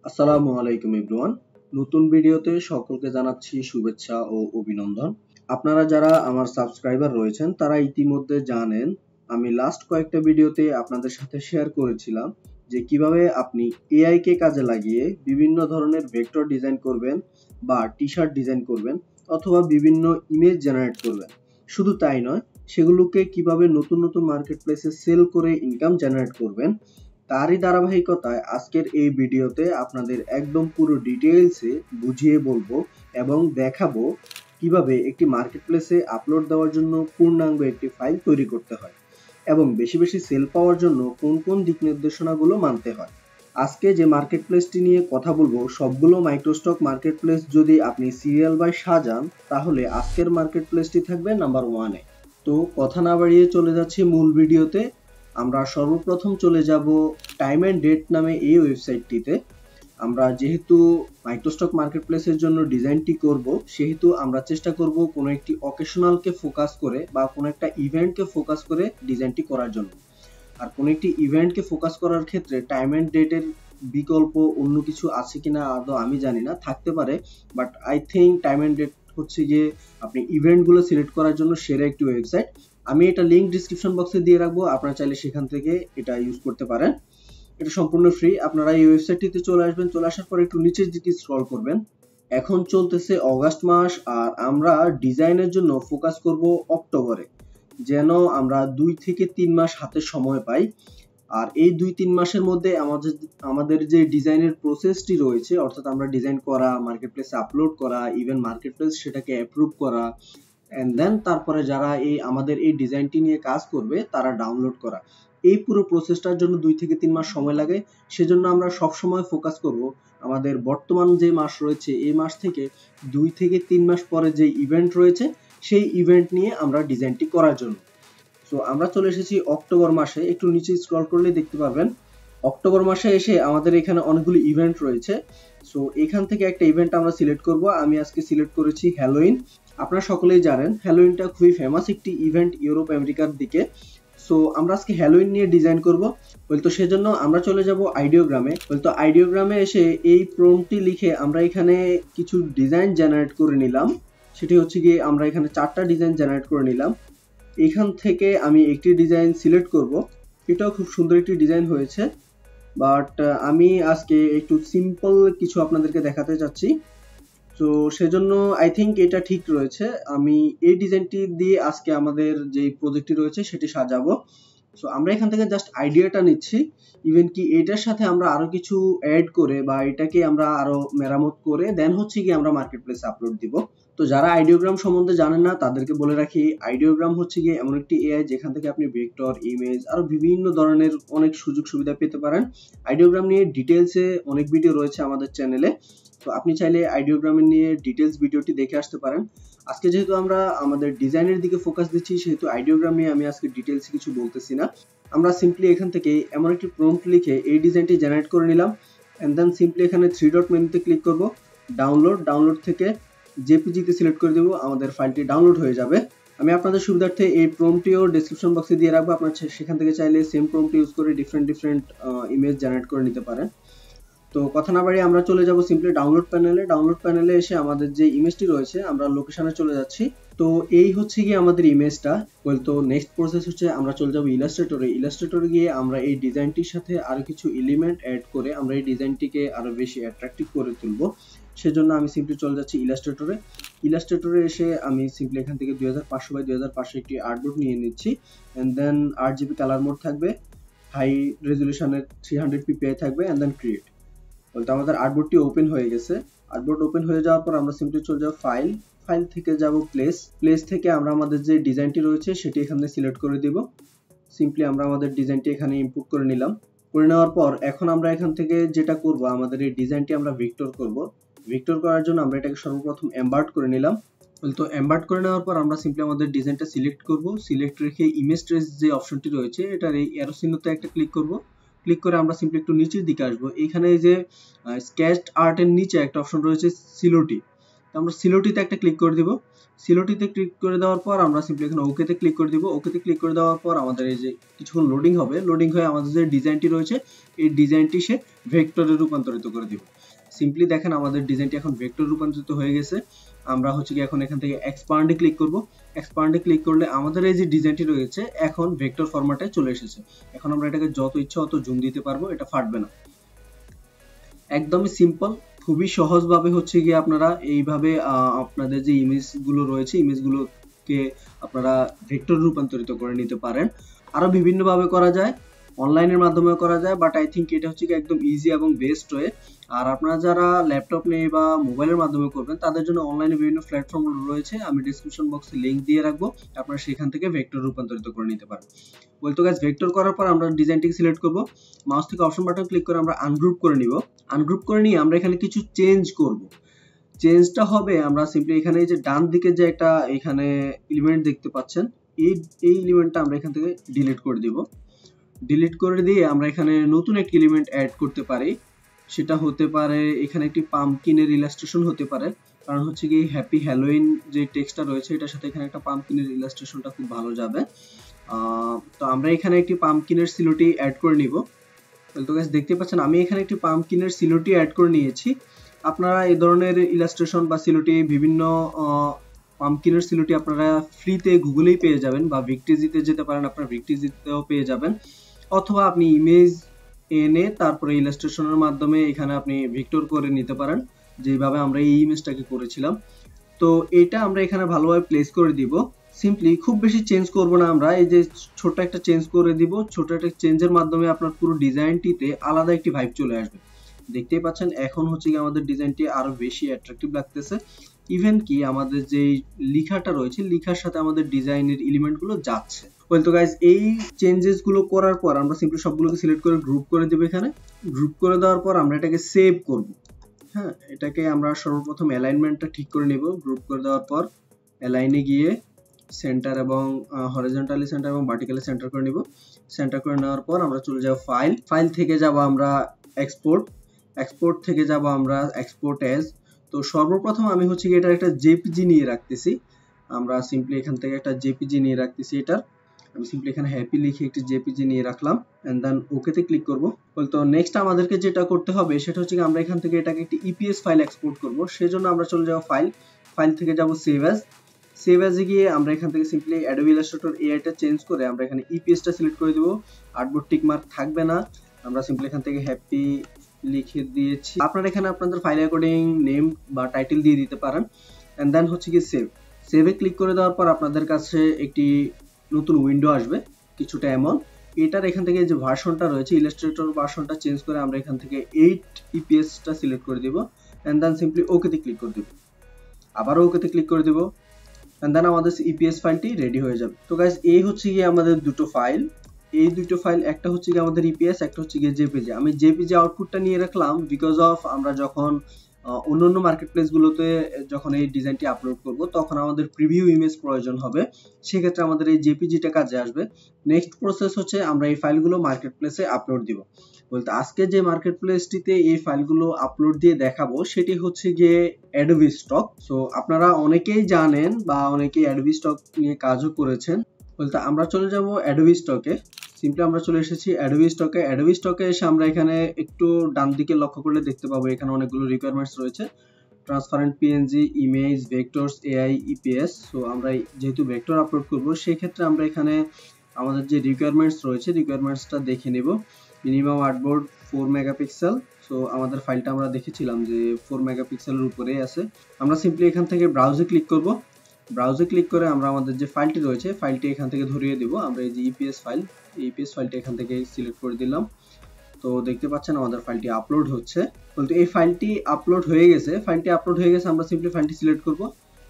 আসসালামু আলাইকুম এভরিওয়ান। নতুন ভিডিওতে সকলকে জানাচ্ছি শুভেচ্ছা ও অভিনন্দন। আপনারা যারা আমার সাবস্ক্রাইবার রয়েছেন তারা ইতিমধ্যে জানেন আমি লাস্ট কয়েকটা ভিডিওতে আপনাদের সাথে শেয়ার করেছিলাম যে কিভাবে আপনি এআই কে কাজে লাগিয়ে বিভিন্ন ধরনের ভেক্টর ডিজাইন করবেন বা টি-শার্ট ডিজাইন করবেন অথবা বিভিন্ন ইমেজ জেনারেট করবেন। শুধু তাই নয়, সেগুলোকে কিভাবে নতুন নতুন মার্কেট প্লেসে সেল করে ইনকাম জেনারেট করবেন তারই ধারাবাহিকতায় আজকের এই ভিডিওতে আপনাদের একদম পুরো ডিটেইলসে বুঝিয়ে বলবো এবং দেখাবো কিভাবে একটি মার্কেটপ্লেসে আপলোড দেওয়ার জন্য পূর্ণাঙ্গ একটি ফাইল তৈরি করতে হয় এবং বেশি বেশি সেল পাওয়ার জন্য কোন কোন দিক নির্দেশনাগুলো মানতে হয়। আজকে যে মার্কেটপ্লেসটি নিয়ে কথা বলবো সবগুলো মাইক্রোস্টক মার্কেটপ্লেস যদি আপনি সিরিয়াল বাই সাজান তাহলে আজকের মার্কেটপ্লেসটি থাকবে নাম্বার 1-এ। তো কথা না বাড়িয়ে চলে যাচ্ছি মূল ভিডিওতে। আমরা সর্বপ্রথম চলে যাব টাইম এন্ড ডেট নামে এই ওয়েবসাইটটিতে। আমরা যেহেতু মাইক্রোস্টক মার্কেটপ্লেসের জন্য ডিজাইনটি করব সেহেতু আমরা চেষ্টা করব কোনো একটি অকেশনালকে ফোকাস করে বা কোনো একটা ইভেন্টকে ফোকাস করে ডিজাইনটি করার জন্য। আর কোনো একটি ইভেন্টকে ফোকাস করার ক্ষেত্রে টাইম এন্ড ডেটের বিকল্প অন্য কিছু আছে কিনা আদৌ আমি জানি না, থাকতে পারে, but I think time and date হচ্ছে গিয়ে আপনি ইভেন্টগুলো সিলেক্ট করার জন্য সেরা একটি ওয়েবসাইট। আমি এটা লিংক ডিসক্রিপশন বক্সে দিয়ে রাখবো, আপনারা চাইলে সেখান থেকে এটা ইউজ করতে পারেন। এটা সম্পূর্ণ ফ্রি। আপনারা এই ওয়েবসাইটটিতে চলে আসবেন, চলে আসার পর একটু নিচের দিকে স্ক্রল করবেন। এখন চলতেছে অগাস্ট মাস আর আমরা ডিজাইনের জন্য ফোকাস করব অক্টোবরে, যেন আমরা 2 থেকে 3 মাস হাতে সময় পাই। আর এই 2-3 মাসের মধ্যে আমাদের যে ডিজাইনের প্রসেসটি রয়েছে, অর্থাৎ আমরা ডিজাইন করা, মার্কেটপ্লেসে আপলোড করা, ইভেন মার্কেটপ্লেস সেটাকে অ্যাপ্রুভ করা, এন্ড দেন তারপরে যারা আমাদের এই ডিজাইনটি নিয়ে কাজ করবে তারা ডাউনলোড করা, এই পুরো প্রসেসটার জন্য 2 থেকে 3 মাস সময় লাগে। সেজন্য আমরা সব সময় ফোকাস করব আমাদের বর্তমান যে মাস রয়েছে এই মাস থেকে 2 থেকে 3 মাস পরে যে ইভেন্ট রয়েছে সেই ইভেন্ট নিয়ে আমরা ডিজাইনটি করার জন্য। সো আমরা চলে এসেছি অক্টোবর মাসে। একটু নিচে স্ক্রল করলে দেখতে পারবেন অক্টোবর মাসে এসে আমাদের এখানে অনেকগুলো ইভেন্ট রয়েছে। সো এখান থেকে একটা ইভেন্ট আমরা সিলেক্ট করব। আমি আজকে সিলেক্ট করেছি হ্যালোইন। আপনারা সকলেই জানেন হ্যালোইনটা খুবই ফেমাস একটি ইভেন্ট ইউরোপ আমেরিকার দিকে। সো আমরা আজকে হ্যালোইন নিয়ে ডিজাইন করব। তো সেজন্য আমরা চলে যাব আইডিওগ্রামে। তো আইডিওগ্রামে এসে এই প্রম্পটটি লিখে আমরা এখানে কিছু ডিজাইন জেনারেট করে নিলাম। সেটি হচ্ছে গিয়ে আমরা এখানে 4টা ডিজাইন জেনারেট করে নিলাম। এখান থেকে আমি একটি ডিজাইন সিলেক্ট করব। এটাও খুব সুন্দর একটি ডিজাইন হয়েছে, বাট আমি আজকে একটু সিম্পল কিছু আপনাদেরকে দেখাতে চাচ্ছি। তো সেজন্য আই থিঙ্ক এটা ঠিক রয়েছে। আমি এই ডিজাইনটি দিয়ে আজকে আমাদের যে প্রজেক্টটি রয়েছে সেটি সাজাবো। সো আমরা এখান থেকে জাস্ট আইডিয়াটা নিচ্ছি, ইভেন কি এটার সাথে আমরা আরো কিছু অ্যাড করে বা এটাকে আমরা আরো মেরামত করে দেন হচ্ছে কি আমরা মার্কেটপ্লেসে আপলোড দিব। তো যারা আইডিওগ্রাম সম্বন্ধে জানেন না তাদেরকে বলে রাখি, আইডিওগ্রাম হচ্ছে গিয়ে এমন একটি এআই যেখান থেকে আপনি ভেক্টর, ইমেজ আরো বিভিন্ন ধরনের অনেক সুযোগ সুবিধা পেতে পারেন। আইডিওগ্রাম নিয়ে ডিটেলসে অনেক ভিডিও রয়েছে আমাদের চ্যানেলে, তো আপনি চাইলে আইডিওগ্রাম নিয়ে ডিটেলস ভিডিওটি দেখে আসতে পারেন। আজকে যেহেতু আমরা আমাদের ডিজাইনের দিকে ফোকাস দিচ্ছি সেহেতু আইডিওগ্রাম নিয়ে আমি আজকে ডিটেলস কিছু বলতেছি না। আমরা সিম্পলি এখান থেকে এমন একটি প্রম্পট লিখে এই ডিজাইনটি জেনারেট করে নিলাম, এন্ড দেন সিম্পলি এখানে 3 ডট মেনুতে ক্লিক করব, ডাউনলোড থেকে জেপিজি তে সিলেক্ট করে দেব, আমাদের ফাইলটি ডাউনলোড হয়ে যাবে। আমি আপনাদের সুবিধার্থে এই প্রম্পটটিও ডেসক্রিপশন বক্সে দিয়ে রাখবো, আপনারা সেখান থেকে চাইলে সেম প্রম্পট ইউজ করে ডিফারেন্ট ইমেজ জেনারেট করে নিতে পারেন। তো কথা না বাড়িয়ে আমরা চলে যাব সিম্পলি ডাউনলোড প্যানেলে এসে আমাদের যে ইমেজটি রয়েছে আমরা লোকেশনে চলে যাচ্ছি। তো এই হচ্ছে গিয়ে আমাদের ইমেজটা। তো নেক্সট প্রসেস হচ্ছে আমরা চলে যাব ইলাস্ট্রেটরে গিয়ে আমরা এই ডিজাইনটির সাথে আরো কিছু এলিমেন্ট অ্যাড করে আমরা এই ডিজাইনটিকে আরো বেশি অ্যাট্রাকটিভ করে তুলবো। সেজন্য আমি সিম্পলি চলে যাচ্ছি ইলাস্ট্রেটরে এসে আমি সিম্পলি এখান থেকে 2500 বাই 2500 একটি আর্টবোর্ড নিয়ে নিচ্ছি, and then RGB colour mode থাকবে, হাই রেজলিউশনের 300 ppi থাকবে, এন্ড দেন ক্রিয়েট। বলতে আমাদের আর্টবোর্ডটি ওপেন হয়ে গেছে। আর্টবোর্ড ওপেন হয়ে যাওয়ার পর আমরা সিম্পলি চলে যাব ফাইল থেকে যাব প্লেস থেকে আমরা আমাদের যে ডিজাইনটি রয়েছে সেটি এখানে সিলেক্ট করে দিব। সিম্পলি আমরা আমাদের ডিজাইনটি এখানে ইনপুট করে নিলাম। করে নেওয়ার পর এখন আমরা এখান থেকে যেটা করব, আমাদের এই ডিজাইনটি আমরা ভেক্টর করব। ভেক্টর করার জন্য আমরা এটাকে সর্বপ্রথম এমবার্ট করে নিলাম। তো এমবার্ট করে নেওয়ার পর আমরা সিম্পলি আমাদের ডিজাইনটা সিলেক্ট করব। সিলেক্ট রেখে ইমেজ ট্রেস যে অপশনটি রয়েছে এটার এই অ্যারো চিহ্নতে একটা ক্লিক করব। ক্লিক করে আমরা সিম্পলি একটু নিচের দিকে আসবো। এইখানে এই যে স্কেচড আর্টের নিচে একটা অপশন রয়েছে সিলোটি, তো আমরা সিলোটিতে একটা ক্লিক করে দিব। সিলোটিতে ক্লিক করে দেওয়ার পর আমরা সিম্পলি এখানে ওকেতে ক্লিক করে দিব। ওকেতে ক্লিক করে দেওয়ার পর আমাদের এই যে কিছুক্ষণ লোডিং হবে, লোডিং হয়ে আমাদের যে ডিজাইনটি রয়েছে এই ডিজাইনটি সে ভেক্টরে রূপান্তরিত করে দিব। সিম্পলি দেখেন আমাদের ডিজাইনটি এখন ভেক্টর রূপান্তরিত হয়ে গেছে। আমরা হচ্ছে কি এখন এখান থেকে এক্সপান্ডে ক্লিক করব। এক্সপান্ডে ক্লিক করলে আমাদের এই যে ডিজাইনটি রয়েছে এখন ভেক্টর ফরম্যাটে চলে এসেছে। এখন আমরা এটাকে যত ইচ্ছা অত জুম দিতে পারবো, এটা ফাটবে না। একদমই সিম্পল, খুবই সহজভাবে হচ্ছে গিয়ে আপনারা এইভাবে আপনাদের যে ইমেজগুলো রয়েছে ইমেজগুলোকে আপনারা ভেক্টর রূপান্তরিত করে নিতে পারেন। আরো বিভিন্নভাবে করা যায়, অনলাইনের মাধ্যমে করা যায়, বাট আই থিঙ্ক এটা হচ্ছে কি একদম ইজি এবং বেস্ট ওয়ে। আর আপনারা যারা ল্যাপটপ নিয়ে বা মোবাইলের মাধ্যমে করবেন তাদের জন্য অনলাইনে বিভিন্ন প্ল্যাটফর্ম রয়েছে, আমি ডিসক্রিপশন বক্সে লিংক দিয়ে রাখবো, আপনারা সেখান থেকে ভেক্টর রূপান্তরিত করে নিতে পারেন। বলতো গাইস, ভেক্টর করার পর আমরা ডিজাইনটিকে সিলেক্ট করব, মাউস থেকে অপশন বাটন ক্লিক করে আমরা আনগ্রুপ করে নিব। আনগ্রুপ করে নিয়ে আমরা এখানে কিছু চেঞ্জ করব। চেঞ্জটা হবে আমরা সিম্পলি এখানে এই যে ডান দিকে যে একটা এখানে এলিমেন্ট দেখতে পাচ্ছেন, এই এলিমেন্টটা আমরা এখান থেকে ডিলিট করে দিব। ডিলিট করে দিয়ে আমরা এখানে নতুন একটি এলিমেন্ট অ্যাড করতে পারি। সেটা হতে পারে এখানে একটি পাম্পকিনের ইলাস্ট্রেশন হতে পারে, কারণ হচ্ছে কি হ্যাপি হ্যালোইন যে টেক্সটটা রয়েছে এটার সাথে এখানে একটা পাম্পকিনের ইলাস্ট্রেশনটা খুব ভালো যাবে। তো আমরা এখানে একটি পাম্পকিনের সিলোটি অ্যাড করে নিব। তো গাইস দেখতে পাচ্ছেন আমি এখানে একটি পাম্পকিনের সিলোটি অ্যাড করে নিয়েছি। আপনারা এই ধরনের ইলাস্ট্রেশন বা সিলোটি বিভিন্ন পাম্পকিনের সিলোটি আপনারা ফ্রিতে গুগলেই পেয়ে যাবেন, বা ভিক্টিজিতে যেতে পারেন, আপনারা ভিক্টিজিতেও পেয়ে যাবেন, অথবা আপনি ইমেজ এনে তারপরে ইলাস্ট্রেশনের মাধ্যমে এখানে আপনি ভেক্টর করে নিতে পারেন, যেভাবে আমরা এই ইমেজটাকে করেছিলাম। তো এটা আমরা এখানে ভালোভাবে প্লেস করে দিব। সিম্পলি খুব বেশি চেঞ্জ করব না, আমরা এই যে ছোট একটা চেঞ্জ করে দিব। ছোট একটা চেঞ্জের মাধ্যমে আপনার পুরো ডিজাইনটিতে আলাদা একটি ভাইব চলে আসবে। দেখতেই পাচ্ছেন এখন হচ্ছে কি আমাদের ডিজাইনটি আরো বেশি অ্যাট্রাকটিভ লাগতেছে। ইভেন কি আমাদের যে লেখাটা রয়েছে লেখার সাথে আমাদের ডিজাইনের এলিমেন্ট গুলো যাচ্ছে। তো গাইস, এই চেঞ্জেস গুলো করার পর আমরা সিম্পলি সবগুলোকে সিলেক্ট করে গ্রুপ করে দেব। এখানে গ্রুপ করে দেওয়ার পর আমরা এটাকে সেভ করব। হ্যাঁ, এটাকে আমরা সর্বপ্রথম অ্যালাইনমেন্টটা ঠিক করে নিব। গ্রুপ করে দেওয়ার পর অ্যালাইনে গিয়ে সেন্টার এবং হরিজন্টালি সেন্টার এবং ভার্টিক্যালি সেন্টার করে নিব। সেন্টার করে নেওয়ার পর আমরা চলে যাব ফাইল থেকে যাব আমরা এক্সপোর্ট থেকে যাব আমরা এক্সপোর্ট এজ। তো সর্বপ্রথম আমি হচ্ছে কি এটার একটা জেপিজি নিয়ে রাখতেছি। আমরা সিম্পলি এখান থেকে একটা জেপিজি নিয়ে রাখতেছি। এটার আমি সিম্পলি এখানে হ্যাপি লিখে একটি জেপিজি নিয়ে রাখলাম, এন্ড দেন ওকেতে ক্লিক করব। তো নেক্সট আমাদেরকে যেটা করতে হবে সেটা হচ্ছে আমরা এখান থেকে এটাকে একটি ইপিএস ফাইল এক্সপোর্ট করব। সেজন্য আমরা চলে যাব ফাইল থেকে যাব সেভ অ্যাজ এ গিয়ে আমরা এখান থেকে সিম্পলি অ্যাডোবি ইলাস্ট্রেটর এআইটা চেঞ্জ করে আমরা এখানে ইপিএসটা সিলেক্ট করে দেব। আর্টবোর্ড টিক মার্ক থাকবে না, আমরা সিম্পলি এখান থেকে হ্যাপি লিখে দিয়েছি। আপনারা এখানে আপনাদের ফাইল অ্যাকর্ডিং নেম বা টাইটেল দিয়ে দিতে পারেন, এন্ড দেন হচ্ছে কি সেভে ক্লিক করে দেওয়ার পর আপনাদের কাছে একটি নতুন উইন্ডো আসবে কিছুটা এমন। এটার এখান থেকে যে ভার্সনটা রয়েছে ইলাস্ট্রেটর ভার্সনটা চেঞ্জ করে আমরা এখান থেকে 8 ইপিএসটা সিলেক্ট করে দিব, এন্ড দেন সিম্পলি ওকেতে ক্লিক করে দেব। আবারও ওকেতে ক্লিক করে দেব, এন্ড দেন আমাদের ইপিএস ফাইলটি রেডি হয়ে যাবে। তো গাইস, এই হচ্ছে গিয়ে আমাদের দুটো ফাইল। এই দুটো ফাইল, একটা হচ্ছে গিয়ে আমাদের ইপিএস, একটা হচ্ছে গিয়ে জেপিজি। আমি জেপিজি আউটপুটটা নিয়ে রাখলাম বিকজ অফ আমরা যখন অন্যান্য মার্কেট প্লেসগুলোতে যখন এই ডিজাইনটি আপলোড করব তখন আমাদের প্রিভিউ ইমেজ প্রয়োজন হবে, সেক্ষেত্রে আমাদের এই জেপিজিটা কাজে আসবে। নেক্সট প্রসেস হচ্ছে আমরা এই ফাইলগুলো মার্কেট প্লেসে আপলোড দিব। বলতে আজকে যে মার্কেট প্লেসটিতে এই ফাইলগুলো আপলোড দিয়ে দেখাবো সেটি হচ্ছে গিয়ে অ্যাডোবি স্টক। সো আপনারা অনেকেই জানেন বা অনেকেই অ্যাডোবি স্টক নিয়ে কাজও করেছেন। বলতে আমরা চলে যাব অ্যাডোবি স্টকে। সিম্পলি আমরা চলে এসেছি অ্যাডোবি স্টকে এসে আমরা এখানে একটু ডান দিকে লক্ষ্য করলে দেখতে পাবো এখানে অনেকগুলো রিকোয়ারমেন্টস রয়েছে, transparent PNG, image, vectors, AI, EPS. So আমরা যেহেতু ভেক্টর আপলোড করব সেই ক্ষেত্রে আমরা এখানে আমাদের যে রিকোয়ারমেন্টস রয়েছে রিকোয়ারমেন্টসটা দেখে নেব। Minimum artboard 4 megapixel. সো আমাদের ফাইলটা আমরা দেখেছিলাম যে 4 মেগাপিক্সেলের উপরেই আছে। আমরা সিম্পলি এখান থেকে ব্রাউজে ক্লিক করব। ব্রাউজে ক্লিক করে আমরা আমাদের যে ফাইলটি রয়েছে ফাইলটি এখান থেকে ধরিয়ে দিব। আমরা এই যে ইপিএস ফাইলটা এখান থেকে সিলেক্ট করে দিলাম। তো দেখতে পাচ্ছেন আমাদের ফাইলটি আপলোড হচ্ছে। বলতে এই ফাইলটি আপলোড হয়ে গেছে। আমরা সিম্পলি ফাইলটি সিলেক্ট করব।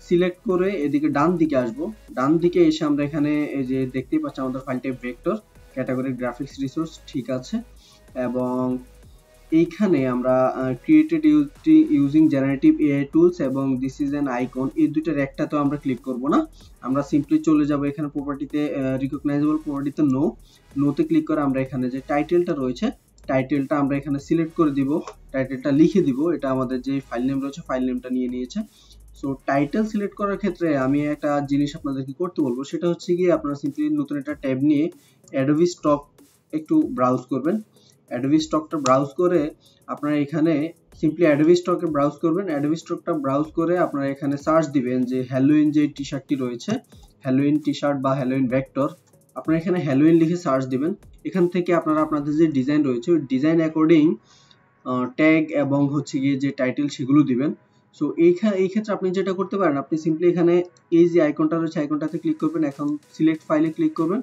সিলেক্ট করে এদিকে ডান দিকে আসব। ডান দিকে এসে আমরা এখানে এই যে দেখতেই পাচ্ছেন আমাদের ফাইলটি ভেক্টর, ক্যাটাগরি গ্রাফিক্স রিসোর্স ঠিক আছে, এবং এইখানে আমরা created using generative AI tools এবং দিস ইজ অ্যান আইকন, এই দুইটার একটাতেও আমরা ক্লিক করব না। আমরা সিম্পলি চলে যাব এখানে প্রপার্টিতে, রিকগনাইজেবল প্রপার্টিতে নোতে ক্লিক করে আমরা এখানে যে টাইটেলটা রয়েছে টাইটেলটা আমরা এখানে সিলেক্ট করে দিব, টাইটেলটা লিখে দিব। এটা আমাদের যে ফাইল নেম রয়েছে ফাইল নেমটা নিয়ে নিয়েছে। সো টাইটেল সিলেক্ট করার ক্ষেত্রে আমি একটা জিনিস আপনাদেরকে করতে বলবো, সেটা হচ্ছে গিয়ে আপনারা সিম্পলি নতুন একটা ট্যাব নিয়ে অ্যাডোবি স্টক একটু ব্রাউজ করবেন। অ্যাডোবি স্টকটা ব্রাউজ করে আপনারা এখানে সিম্পলি অ্যাডোবি স্টকে ব্রাউজ করবেন। অ্যাডোবি স্টকটা ব্রাউজ করে আপনারা এখানে সার্চ দিবেন যে হ্যালোইন যে টি শার্টটি রয়েছে, হ্যালোইন টি শার্ট বা হ্যালোইন ভেক্টর, আপনারা এখানে হ্যালোইন লিখে সার্চ দিবেন। এখান থেকে আপনারা আপনাদের যে ডিজাইন রয়েছে ওই ডিজাইন অ্যাকর্ডিং ট্যাগ এবং হচ্ছে গিয়ে যে টাইটেল সেগুলো দিবেন। সো এই ক্ষেত্রে আপনি যেটা করতে পারেন, আপনি সিম্পলি এখানে এই যে আইকনটা রয়েছে আইকনটাতে ক্লিক করবেন, এখন সিলেক্ট ফাইলে ক্লিক করবেন,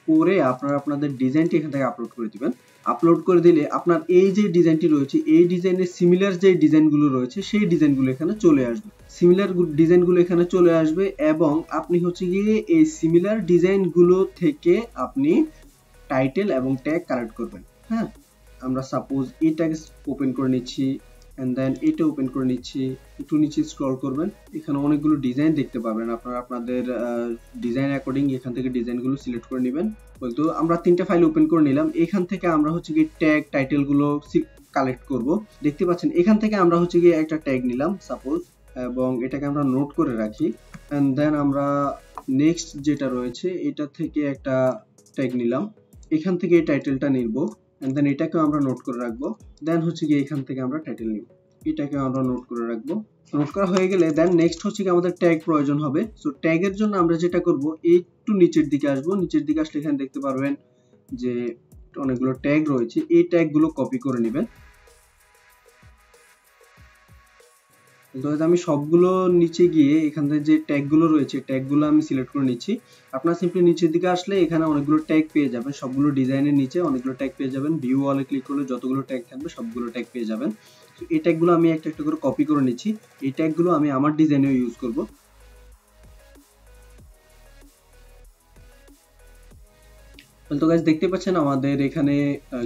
করে আপনারা আপনাদের ডিজাইনটি এখান থেকে আপলোড করে দিবেন। আপলোড করে দিলে আপনার এই যে ডিজাইনটি রয়েছে এই ডিজাইনের সিমিলার যে ডিজাইনগুলো রয়েছে সেই ডিজাইনগুলো এখানে চলে আসবে, সিমিলার ডিজাইনগুলো এখানে চলে আসবে এবং আপনি হচ্ছে গিয়ে এই সিমিলার ডিজাইনগুলো থেকে আপনি টাইটেল এবং ট্যাগ কালেক্ট করবেন। হ্যাঁ, আমরা সাপোজ এই ট্যাগ ওপেন করে নিচ্ছি এন্ড দেন এটা ওপেন করে নিচ্ছি, একটু নিচে স্ক্রল করবেন, এখানে অনেকগুলো ডিজাইন দেখতে পাবেন, আপনারা আপনাদের ডিজাইন অ্যাকর্ডিং এখান থেকে ডিজাইনগুলো সিলেক্ট করে নেবেন। বলতো আমরা 3টা ফাইল ওপেন করে নিলাম, এখান থেকে আমরা হচ্ছে কি ট্যাগ টাইটেলগুলো কালেক্ট করব। দেখতে পাচ্ছেন এখান থেকে আমরা হচ্ছে কি একটা ট্যাগ নিলাম সাপোজ, এবং এটাকে আমরা নোট করে রাখি এন্ড দেন আমরা নেক্সট যেটা রয়েছে এটা থেকে একটা ট্যাগ নিলাম, এখান থেকে এই টাইটেলটা নিব এন্ড দেন এটাকেও আমরা নোট করে রাখবো। দেন হচ্ছে কি এখান থেকে আমরা টাইটেল নিব, এটাকে আমরা নোট করে রাখবো। নোট করা হয়ে গেলে দেন নেক্সট হচ্ছে কি আমাদের ট্যাগ প্রয়োজন হবে। সো ট্যাগের জন্য আমরা যেটা করব, একটু নিচের দিকে আসবো, নিচের দিকে আসলে এখানে দেখতে পারবেন যে অনেকগুলো ট্যাগ রয়েছে, এই ট্যাগগুলো কপি করে নেবেন। তো আমি সবগুলো নিচে গিয়ে এখানে যে ট্যাগগুলো রয়েছে ট্যাগগুলো আমি সিলেক্ট করে নিচ্ছি। আপনারা সিম্পলি নিচের দিকে আসলে এখানে অনেকগুলো ট্যাগ পেয়ে যাবেন, সবগুলো ডিজাইনের নিচে অনেকগুলো ট্যাগ পেয়ে যাবেন। ভিউ অলে ক্লিক করলে যতগুলো ট্যাগ থাকবে সবগুলো ট্যাগ পেয়ে যাবেন। এই ট্যাগগুলো আমি একটা একটা করে কপি করে নিচ্ছি, এই ট্যাগগুলো আমি আমার ডিজাইনেও ইউজ করব। তো গাইস দেখতে পাচ্ছেন আমাদের এখানে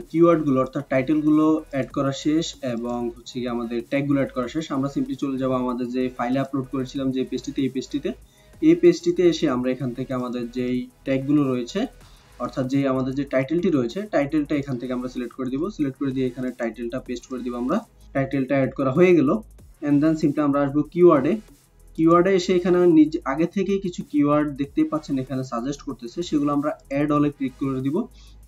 কিওয়ার্ড গুলো অর্থাৎ টাইটেল গুলো অ্যাড করা শেষ এবং হচ্ছে কি আমাদের ট্যাগ গুলো অ্যাড করা শেষ। আমরা সিম্পলি চলে যাব আমাদের যে ফাইলে আপলোড করেছিলাম যে পেজটিতে, এই পেজটিতে এসে আমরা এখান থেকে আমাদের যেই ট্যাগ গুলো রয়েছে অর্থাৎ যে আমাদের যে টাইটেলটি রয়েছে টাইটেলটা এখান থেকে আমরা সিলেক্ট করে দিব, সিলেক্ট করে দিয়ে এখানে টাইটেলটা পেস্ট করে দিব। আমরা টাইটেলটা অ্যাড করা হয়ে গেল এন্ড দেন সিম্পলি আমরা আসবো কিওয়ার্ডে এসে এখানে আগে থেকে কিছু কিওয়ার্ড দেখতে পাচ্ছেন এখানে সাজেস্ট করতেছে, সেগুলো আমরা অ্যাড অলে ক্লিক করে দিব।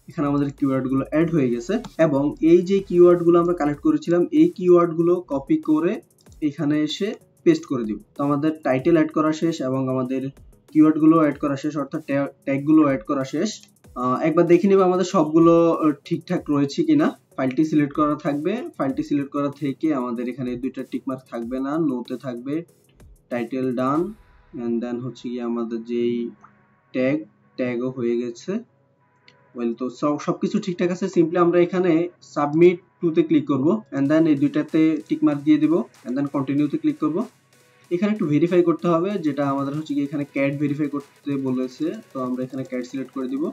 এখানে আমাদের কিওয়ার্ড গুলো অ্যাড হয়ে গেছে এবং এই যে কিওয়ার্ড গুলো আমরা কালেক্ট করেছিলাম এই কিওয়ার্ড গুলো কপি করে এখানে এসে পেস্ট করে দিব। তো আমাদের টাইটেল অ্যাড করা শেষ এবং আমাদের কিওয়ার্ড গুলো অ্যাড করা শেষ অর্থাৎ ট্যাগ গুলো অ্যাড করা শেষ। একবার দেখে নিব আমাদের সবগুলো ঠিকঠাক রয়েছে কিনা। ফাইলটি সিলেক্ট করা থাকবে, ফাইলটি সিলেক্ট করা থেকে আমাদের এখানে দুইটা টিকমার্ক থাকবে না, নোতে থাকবে টাইটেল ডান এন্ড দেন হচ্ছে কি আমাদের যেই ট্যাগও হয়ে গেছে। ওয়েল, তো সবকিছু ঠিকঠাক আছে। সিম্পলি আমরা এখানে সাবমিট টুতে ক্লিক করব এন্ড দেন এই দুইটাতে টিক মার্ক দিয়ে দিব এন্ড দেন কন্টিনিউতে ক্লিক করব। এখানে একটু ভেরিফাই করতে হবে, যেটা আমাদের হচ্ছে কি এখানে ক্যাট ভেরিফাই করতে বলেছে, তো আমরা এখানে ক্যাট সিলেক্ট করে দিব।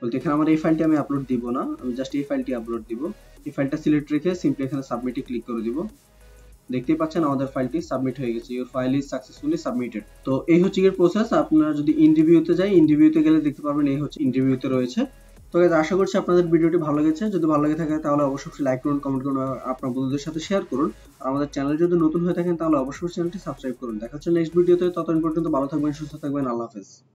বলতে এখানে আমার এই ফাইলটি আমি আপলোড দিব না, আমি জাস্ট এই ফাইলটি আপলোড দিব। এই ফাইলটা সিলেক্ট রেখে সিম্পলি এখানে সাবমিটে ক্লিক করে দিব। দেখতেই পাচ্ছেন আমাদের ফাইলটি সাবমিট হয়ে গেছে, your file is successfully submitted. তো এই হচ্ছে এর প্রসেস। আপনারা যদি ইন্টারভিউতে যাই, ইন্টারভিউতে গেলে দেখতে পারবেন এই হচ্ছে ইন্টারভিউতে রয়েছে। তো গাইস আশা করছি আপনাদের ভিডিওটি ভালো লেগেছে। যদি ভালো লেগে থাকে তাহলে অবশ্যই লাইক করুন, কমেন্ট করুন, আপনার বন্ধুদের সাথে শেয়ার করুন। আর আমাদের চ্যানেল যদি নতুন হয়ে থাকেন তাহলে অবশ্যই চ্যানেলটি সাবস্ক্রাইব করুন। দেখা হচ্ছে নেক্সট ভিডিওতে, ততদিন পর্যন্ত ভালো থাকবেন, সুস্থ থাকবেন, আল্লাহ হাফেজ।